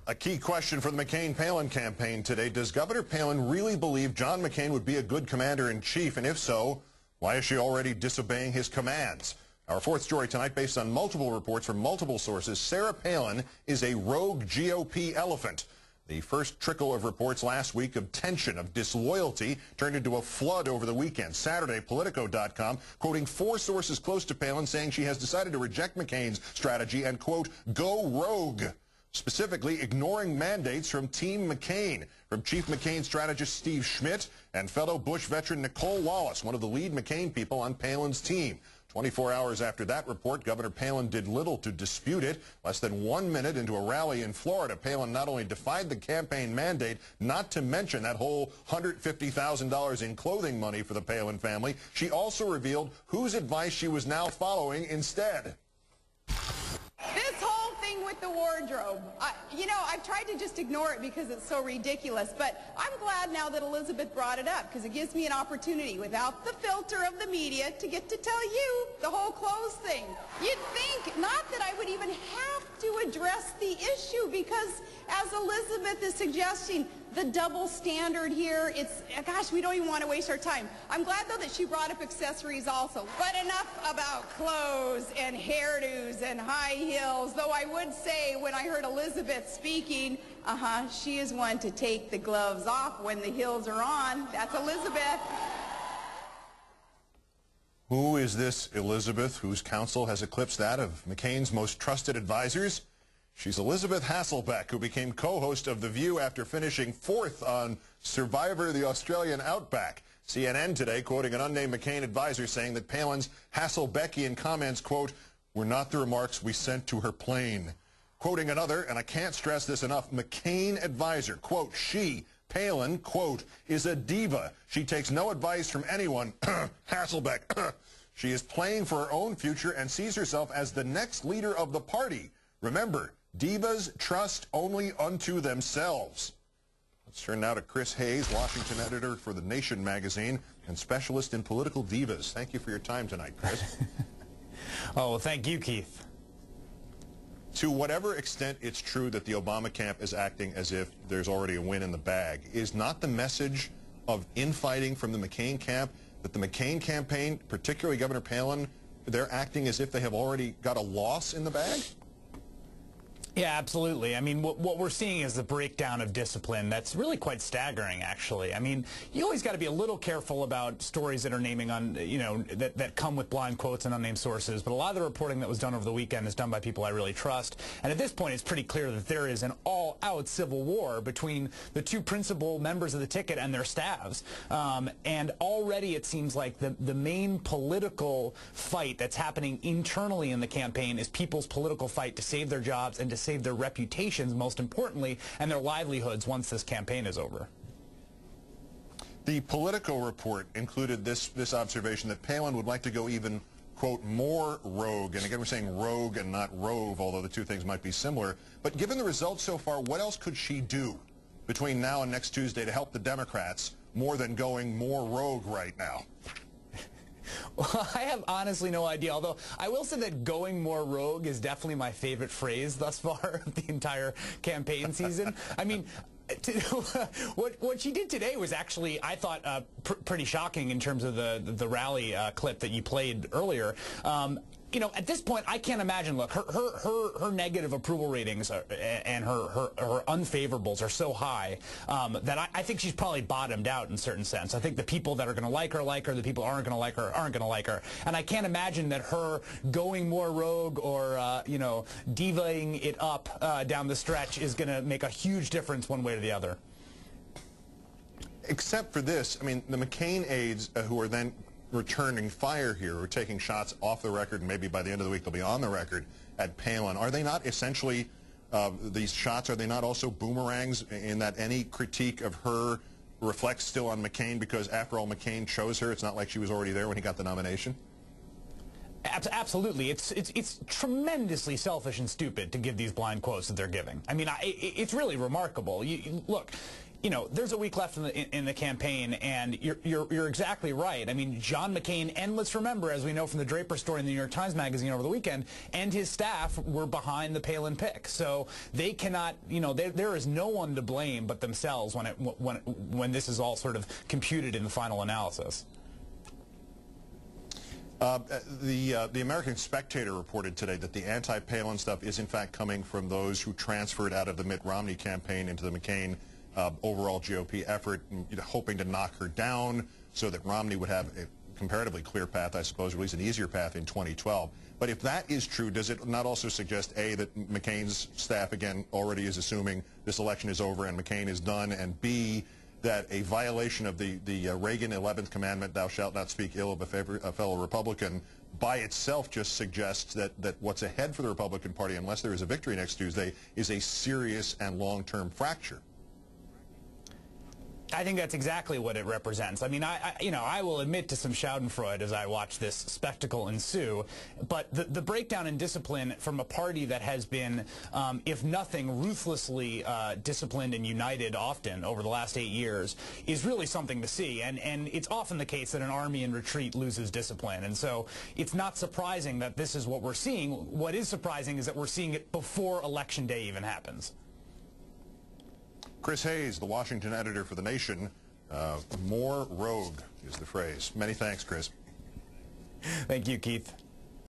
A key question for the McCain-Palin campaign today. Does Governor Palin really believe John McCain would be a good commander-in-chief? And if so, why is she already disobeying his commands? Our fourth story tonight, based on multiple reports from multiple sources, Sarah Palin is a rogue GOP elephant. The first trickle of reports last week of tension, of disloyalty, turned into a flood over the weekend. Saturday, Politico.com, quoting 4 sources close to Palin, saying she has decided to reject McCain's strategy and, quote, go rogue. Specifically, ignoring mandates from Team McCain, from Chief McCain strategist Steve Schmidt and fellow Bush veteran Nicole Wallace, one of the lead McCain people on Palin's team. 24 hours after that report, Governor Palin did little to dispute it. Less than 1 minute into a rally in Florida, Palin not only defied the campaign mandate, not to mention that whole $150,000 in clothing money for the Palin family, she also revealed whose advice she was now following instead. This whole thing with the wardrobe, I've tried to just ignore it because it's so ridiculous, but I'm glad now that Elizabeth brought it up because it gives me an opportunity without the filter of the media to get to tell you the whole clothes thing. You'd think not that I would even have to address the issue because, as Elizabeth is suggesting, the double standard here, gosh, we don't even want to waste our time. I'm glad, though, that she brought up accessories also. But enough about clothes and hairdos and high heels, though I would say when I heard Elizabeth speaking, she is one to take the gloves off when the heels are on. That's Elizabeth. Who is this Elizabeth, whose counsel has eclipsed that of McCain's most trusted advisors? She's Elizabeth Hasselbeck, who became co-host of The View after finishing 4th on Survivor the Australian Outback. CNN today quoting an unnamed McCain advisor saying that Palin's Hasselbeckian comments, quote, were not the remarks we sent to her plane. Quoting another, and I can't stress this enough, McCain advisor, quote, she, Palin, quote, is a diva. She takes no advice from anyone. Hasselbeck. She is playing for her own future and sees herself as the next leader of the party. Remember, divas trust only unto themselves. Let's turn now to Chris Hayes, Washington editor for The Nation magazine and specialist in political divas. Thank you for your time tonight, Chris. Oh, well, thank you, Keith. To whatever extent it's true that the Obama camp is acting as if there's already a win in the bag, is not the message of infighting from the McCain camp that the McCain campaign, particularly Governor Palin, they're acting as if they have already got a loss in the bag? Yeah, absolutely. I mean, what we're seeing is the breakdown of discipline that's really quite staggering, actually. I mean, you always got to be a little careful about stories that are naming on, that come with blind quotes and unnamed sources. But a lot of the reporting that was done over the weekend is done by people I really trust. And at this point, it's pretty clear that there is an all-out civil war between the 2 principal members of the ticket and their staffs. And already it seems like the main political fight that's happening internally in the campaign is people's political fight to save their jobs and to save their reputations, most importantly, and their livelihoods once this campaign is over. The Politico report included this observation that Palin would like to go even, quote, more rogue. And again, we're saying rogue and not rove, although the 2 things might be similar. But given the results so far, what else could she do between now and next Tuesday to help the Democrats more than going more rogue right now? Well, I have honestly no idea, although I will say that going more rogue is definitely my favorite phrase thus far of the entire campaign season. I mean, what she did today was actually, I thought, pretty shocking in terms of the rally clip that you played earlier. At this point, I can't imagine. Look, her negative approval ratings and her unfavorables are so high that I think she's probably bottomed out in a certain sense. I think the people that are going to like her. The people who aren't going to like her aren't going to like her. And I can't imagine that her going more rogue or divaing it up down the stretch is going to make a huge difference one way or the other. Except for this, I mean, the McCain aides who are then returning fire here, or taking shots off the record, and maybe by the end of the week they'll be on the record at Palin. Are they not essentially, these shots, are they not also boomerangs in that any critique of her reflects still on McCain because, after all, McCain chose her? It's not like she was already there when he got the nomination. Absolutely. It's tremendously selfish and stupid to give these blind quotes that they're giving. I mean, it's really remarkable. Look, you know, there's a week left in the campaign, and you're exactly right. I mean, John McCain, and let's remember, as we know from the Draper story in the New York Times Magazine over the weekend, and his staff were behind the Palin pick. So they cannot, you know, there is no one to blame but themselves when this is all sort of computed in the final analysis. The American Spectator reported today that the anti-Palin stuff is in fact coming from those who transferred out of the Mitt Romney campaign into the McCain overall GOP effort, hoping to knock her down so that Romney would have a comparatively clear path, I suppose, or at least an easier path in 2012. But if that is true, does it not also suggest, A, that McCain's staff, again, already is assuming this election is over and McCain is done, and B, that a violation of the Reagan 11th commandment, thou shalt not speak ill of a fellow Republican, by itself just suggests that what's ahead for the Republican Party, unless there is a victory next Tuesday, is a serious and long-term fracture? I think that's exactly what it represents. I mean, I will admit to some schadenfreude as I watch this spectacle ensue, but the breakdown in discipline from a party that has been, if nothing, ruthlessly disciplined and united often over the last 8 years is really something to see. And it's often the case that an army in retreat loses discipline. And so it's not surprising that this is what we're seeing. What is surprising is that we're seeing it before Election Day even happens. Chris Hayes, the Washington editor for The Nation. More rogue is the phrase. Many thanks, Chris. Thank you, Keith.